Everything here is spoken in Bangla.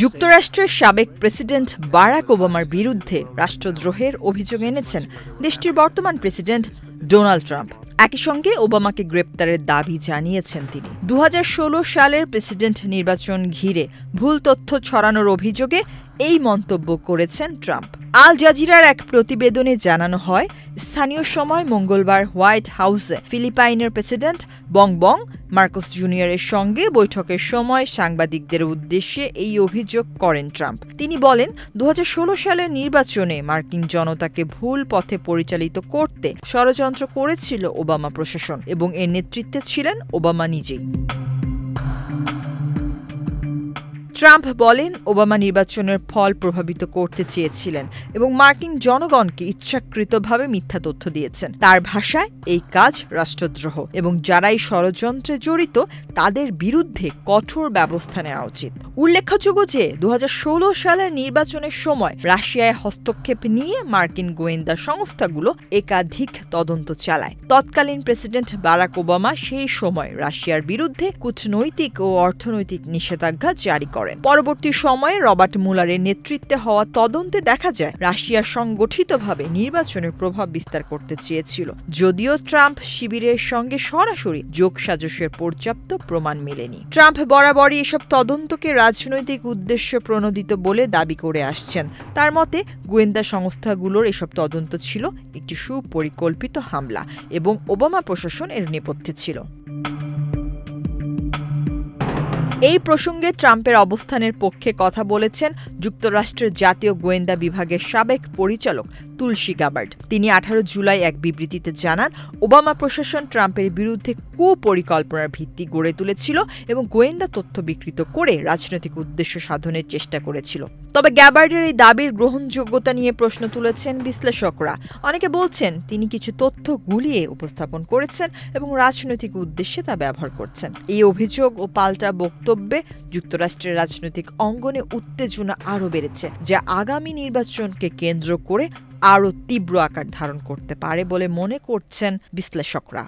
যুক্তরাষ্ট্রের সাবেক প্রেসিডেন্ট বারাক ওবামার বিরুদ্ধে রাষ্ট্রদ্রোহের অভিযোগ এনেছেন দেশটির বর্তমান প্রেসিডেন্ট ডোনাল্ড ট্রাম্প। একই সঙ্গে ওবামাকে গ্রেপ্তারের দাবি জানিয়েছেন তিনি। 2016 সালের প্রেসিডেন্ট নির্বাচন ঘিরে ভুল তথ্য ছড়ানোর অভিযোগে এই মন্তব্য করেছেন ট্রাম্প। আল জাজিরার এক প্রতিবেদনে জানানো হয়, স্থানীয় সময় মঙ্গলবার হোয়াইট হাউসে ফিলিপাইনের প্রেসিডেন্ট বং মার্কোস জুনিয়রের সঙ্গে বৈঠকের সময় সাংবাদিকদের উদ্দেশ্যে এই অভিযোগ করেন ট্রাম্প। তিনি বলেন, 2016 সালের নির্বাচনে মার্কিন জনতাকে ভুল পথে পরিচালিত করতে ষড়যন্ত্র করেছিল ওবামা প্রশাসন এবং এর নেতৃত্বে ছিলেন ওবামা নিজেই। ট্রাম্প বলেন, ওবামা নির্বাচনের ফল প্রভাবিত করতে চেয়েছিলেন এবং মার্কিন জনগণকে ইচ্ছাকৃতভাবে মিথ্যা তথ্য দিয়েছেন। তার ভাষায় এই কাজ রাষ্ট্রদ্রোহ এবং যারাই ষড়যন্ত্রে জড়িত তাদের বিরুদ্ধে কঠোর ব্যবস্থা নেওয়া উচিত। উল্লেখযোগ্য যে 2016 সালের নির্বাচনের সময় রাশিয়ায় হস্তক্ষেপ নিয়ে মার্কিন গোয়েন্দা সংস্থাগুলো একাধিক তদন্ত চালায়। তৎকালীন প্রেসিডেন্ট বারাক ওবামা সেই সময় রাশিয়ার বিরুদ্ধে কূটনৈতিক ও অর্থনৈতিক নিষেধাজ্ঞা জারি করেন। পরবর্তী সময়ে রবার্ট মুলারের নেতৃত্বে হওয়া তদন্তে দেখা যায় রাশিয়া সংগঠিতভাবে নির্বাচনের প্রভাব বিস্তার করতে চেয়েছিল, যদিও ট্রাম্প শিবিরের সঙ্গে সরাসরি যোগসাজশের পর্যাপ্ত প্রমাণ মেলেনি। ট্রাম্প বরাবরই এসব তদন্তকে রাজনৈতিক উদ্দেশ্য প্রণোদিত বলে দাবি করে আসছেন। তার মতে, গোয়েন্দা সংস্থাগুলোর এসব তদন্ত ছিল একটি সুপরিকল্পিত হামলা এবং ওবামা প্রশাসন এর নেপথ্যে ছিল। এই প্রসঙ্গে ট্রাম্পের অবস্থানের পক্ষে কথা বলেছেন যুক্তরাষ্ট্রের জাতীয় গোয়েন্দা বিভাগের সাবেক পরিচালক তুলসী গাবার্ড। তিনি 18 জুলাই এক বিবৃতিতে জানান, ওবামা প্রশাসন ট্রাম্পের বিরুদ্ধে কুপরিকল্পনার ভিত্তি গড়ে তুলেছিল এবং গোয়েন্দা তথ্য বিকৃত করে রাজনৈতিক উদ্দেশ্য সাধনের চেষ্টা করেছিল। তবে গ্যাবার্ডের এই দাবির গ্রহণযোগ্যতা নিয়ে প্রশ্ন তুলেছেন বিশ্লেষকরা। অনেকে বলছেন তিনি কিছু তথ্য গুলিয়ে উপস্থাপন করেছেন এবং রাজনৈতিক উদ্দেশ্যে তা ব্যবহার করছেন। এই অভিযোগ ও পাল্টা বক্তব্যে যুক্তরাষ্ট্রের রাজনৈতিক অঙ্গনে উত্তেজনা আরও বেড়েছে, যা আগামী নির্বাচনকে কেন্দ্র করে আরও তীব্র আকার ধারণ করতে পারে বলে মনে করছেন বিশ্লেষকরা।